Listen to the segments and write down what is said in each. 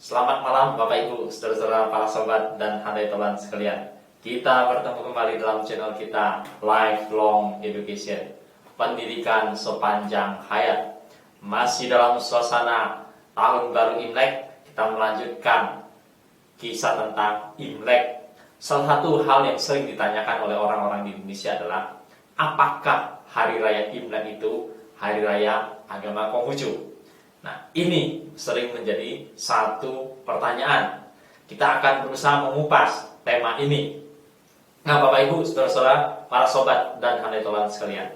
Selamat malam Bapak Ibu, saudara-saudara, para sobat dan handai tolan sekalian. Kita bertemu kembali dalam channel kita Lifelong Education, pendidikan sepanjang hayat. Masih dalam suasana tahun baru Imlek, kita melanjutkan kisah tentang Imlek. Salah satu hal yang sering ditanyakan oleh orang-orang di Indonesia adalah, apakah hari raya Imlek itu hari raya agama Konghucu? Nah, ini sering menjadi satu pertanyaan. Kita akan berusaha mengupas tema ini. Nah, Bapak Ibu, saudara-saudara, para sobat dan handai tolan sekalian,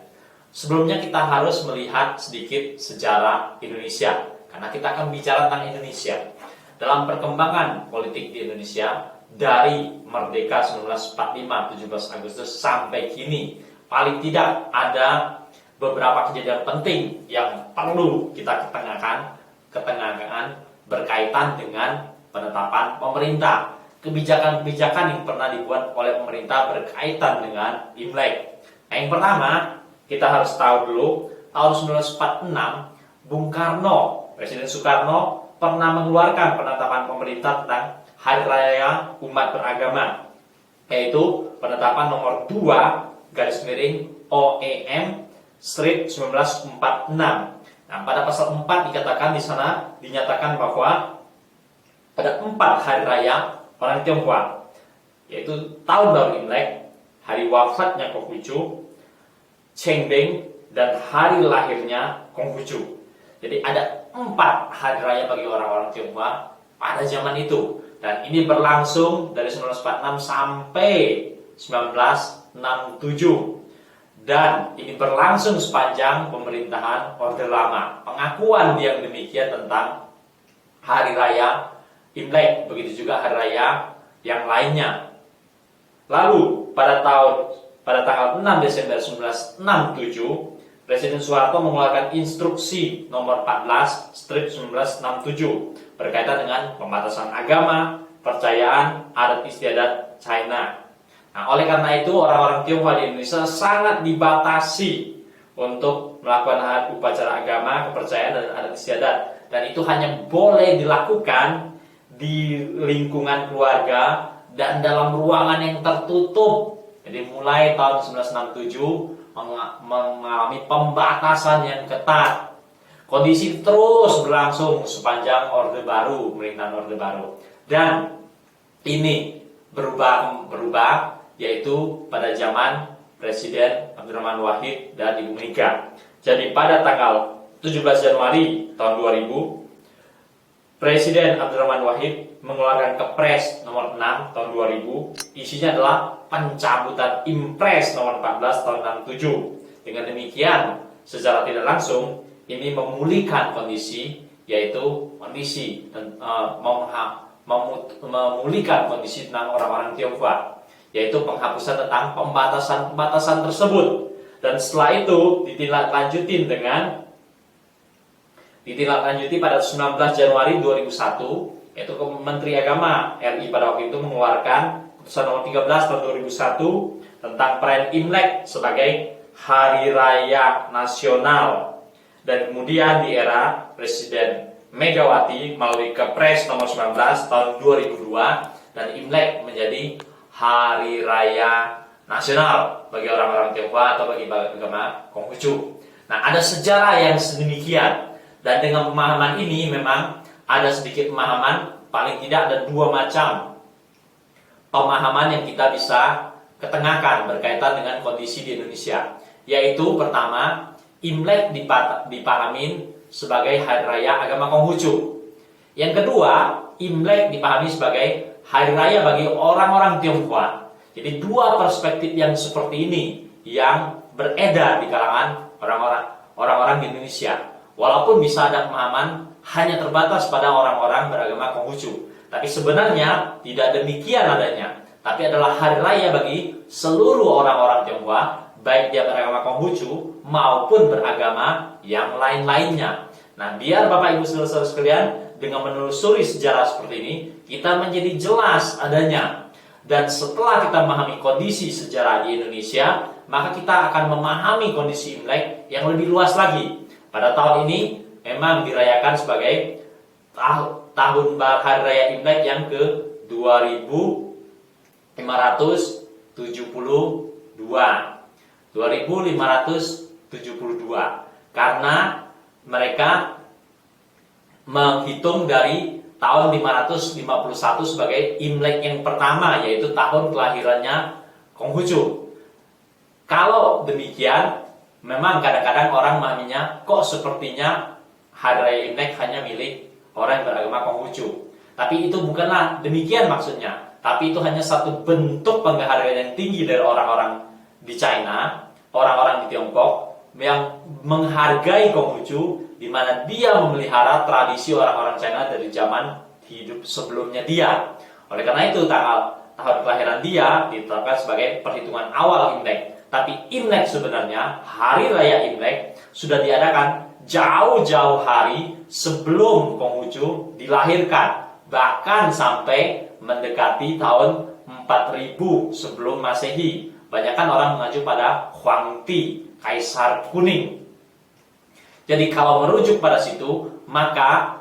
sebelumnya kita harus melihat sedikit sejarah Indonesia, karena kita akan bicara tentang Indonesia. Dalam perkembangan politik di Indonesia, dari merdeka 1945, 17 Agustus sampai kini, paling tidak ada beberapa kejadian penting yang perlu kita ketengahkan berkaitan dengan penetapan pemerintah. Kebijakan-kebijakan yang pernah dibuat oleh pemerintah berkaitan dengan Imlek. Nah, yang pertama, kita harus tahu dulu, tahun 1946, Bung Karno, Presiden Soekarno, pernah mengeluarkan penetapan pemerintah tentang Hari Raya Umat Beragama, yaitu penetapan nomor 2/OEM/1946. Nah, pada pasal 4 dikatakan di sana dinyatakan bahwa ada 4 hari raya orang Tionghoa, yaitu tahun baru Imlek, hari wafatnya Konghucu, Chengbing, dan hari lahirnya Konghucu. Jadi ada 4 hari raya bagi orang-orang Tionghoa pada zaman itu, dan ini berlangsung dari 1946 sampai 1967. Dan ini berlangsung sepanjang pemerintahan Orde Lama. Pengakuan yang demikian tentang hari raya Imlek, begitu juga hari raya yang lainnya. Lalu pada tanggal 6 Desember 1967, Presiden Soeharto mengeluarkan instruksi nomor 14/1967 berkaitan dengan pembatasan agama, percayaan, adat istiadat China. Nah, oleh karena itu orang-orang Tionghoa di Indonesia sangat dibatasi untuk melakukan upacara agama, kepercayaan, dan adat istiadat. Dan itu hanya boleh dilakukan di lingkungan keluarga dan dalam ruangan yang tertutup. Jadi mulai tahun 1967 mengalami pembatasan yang ketat. Kondisi terus berlangsung sepanjang Orde Baru, pemerintahan Orde Baru. Dan ini berubah yaitu pada zaman Presiden Abdurrahman Wahid dan Ibu Mega. Jadi pada tanggal 17 Januari tahun 2000, Presiden Abdurrahman Wahid mengeluarkan Kepres nomor 6 tahun 2000. Isinya adalah pencabutan Impres nomor 14 tahun 67. Dengan demikian, secara tidak langsung ini memulihkan kondisi, yaitu kondisi memulihkan kondisi tentang orang-orang Tionghoa, yaitu penghapusan tentang pembatasan tersebut. Dan setelah itu ditindaklanjuti pada 19 Januari 2001, yaitu Menteri Agama RI pada waktu itu mengeluarkan Keputusan nomor 13 tahun 2001 tentang perayaan Imlek sebagai hari raya nasional. Dan kemudian di era Presiden Megawati melalui Kepres nomor 19 tahun 2002, dan Imlek menjadi hari raya nasional bagi orang-orang Tionghoa atau bagi agama Konghucu. Nah, ada sejarah yang sedemikian, dan dengan pemahaman ini memang ada sedikit pemahaman, paling tidak ada 2 macam pemahaman yang kita bisa ketengahkan berkaitan dengan kondisi di Indonesia. Yaitu pertama, Imlek dipahamin sebagai hari raya agama Konghucu. Yang kedua, Imlek dipahami sebagai hari raya bagi orang-orang Tionghoa. Jadi 2 perspektif yang seperti ini yang beredar di kalangan orang-orang di Indonesia. Walaupun bisa ada pemahaman hanya terbatas pada orang-orang beragama Konghucu, tapi sebenarnya tidak demikian adanya. Tapi adalah hari raya bagi seluruh orang-orang Tionghoa, baik dia beragama Konghucu maupun beragama yang lain-lainnya. Nah, biar Bapak Ibu saudara-saudara sekalian, dengan menelusuri sejarah seperti ini, kita menjadi jelas adanya. Dan setelah kita memahami kondisi sejarah di Indonesia, maka kita akan memahami kondisi Imlek yang lebih luas lagi. Pada tahun ini memang dirayakan sebagai Hari Raya Imlek yang ke 2572. Karena mereka menghitung dari tahun 551 sebagai Imlek yang pertama, yaitu tahun kelahirannya Konghucu. Kalau demikian, memang kadang-kadang orang memahaminya, kok sepertinya Hari Raya Imlek hanya milik orang yang beragama Konghucu. Tapi itu bukanlah demikian maksudnya. Tapi itu hanya satu bentuk penghargaan yang tinggi dari orang-orang di China, orang-orang di Tiongkok yang menghargai Konghucu, di mana dia memelihara tradisi orang-orang China dari zaman hidup sebelumnya dia. Oleh karena itu tahun kelahiran dia ditetapkan sebagai perhitungan awal Imlek. Tapi Imlek sebenarnya, Hari Raya Imlek sudah diadakan jauh-jauh hari sebelum Konghucu dilahirkan, bahkan sampai mendekati tahun 4000 sebelum Masehi. Banyakan orang mengacu pada Huangti, Kaisar Kuning. Jadi kalau merujuk pada situ, maka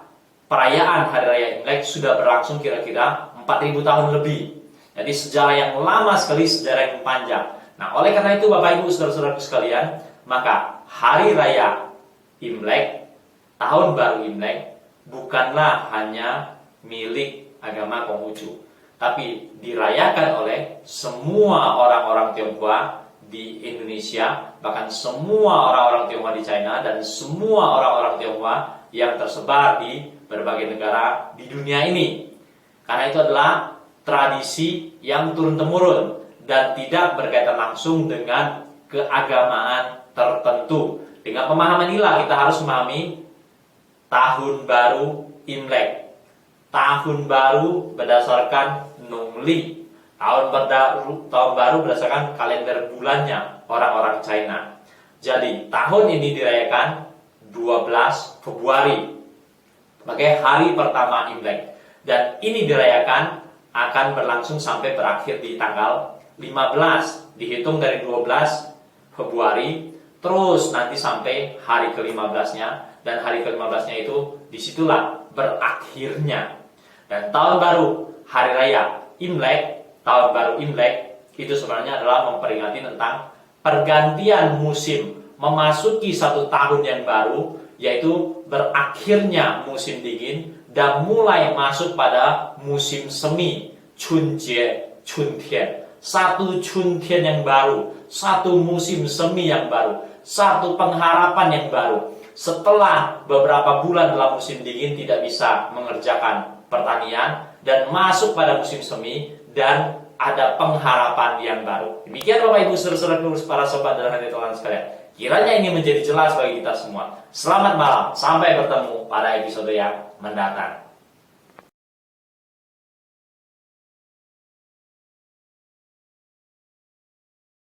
perayaan Hari Raya Imlek sudah berlangsung kira-kira 4000 tahun lebih. Jadi sejarah yang lama sekali, sejarah yang panjang. Nah, oleh karena itu Bapak Ibu Saudara-saudaraku sekalian, maka Hari Raya Imlek, Tahun Baru Imlek, bukanlah hanya milik agama Konghucu, tapi dirayakan oleh semua orang-orang Tionghoa di Indonesia, bahkan semua orang-orang Tionghoa di China, dan semua orang-orang Tionghoa yang tersebar di berbagai negara di dunia ini. Karena itu adalah tradisi yang turun-temurun dan tidak berkaitan langsung dengan keagamaan tertentu. Dengan pemahaman inilah kita harus memahami Tahun Baru Imlek. Tahun baru berdasarkan Nongli. Tahun baru berdasarkan kalender bulannya orang-orang China. Jadi tahun ini dirayakan 12 Februari sebagai hari pertama Imlek. Dan ini dirayakan akan berlangsung sampai berakhir di tanggal 15. Dihitung dari 12 Februari terus nanti sampai hari ke-15-nya, dan hari ke-15-nya itu disitulah berakhirnya. Dan tahun baru, Hari Raya Imlek, Tahun Baru Imlek itu sebenarnya adalah memperingati tentang pergantian musim, memasuki satu tahun yang baru, yaitu berakhirnya musim dingin dan mulai masuk pada musim semi, Chunjie, Chuntian. Satu Chuntian yang baru, satu musim semi yang baru, satu pengharapan yang baru. Setelah beberapa bulan dalam musim dingin tidak bisa mengerjakan pertanian dan masuk pada musim semi dan ada pengharapan yang baru. Demikian Bapak Ibu saudara-saudaraku, para sobat dan hadirin Tuhan sekalian. Kiranya ini menjadi jelas bagi kita semua. Selamat malam, sampai bertemu pada episode yang mendatang.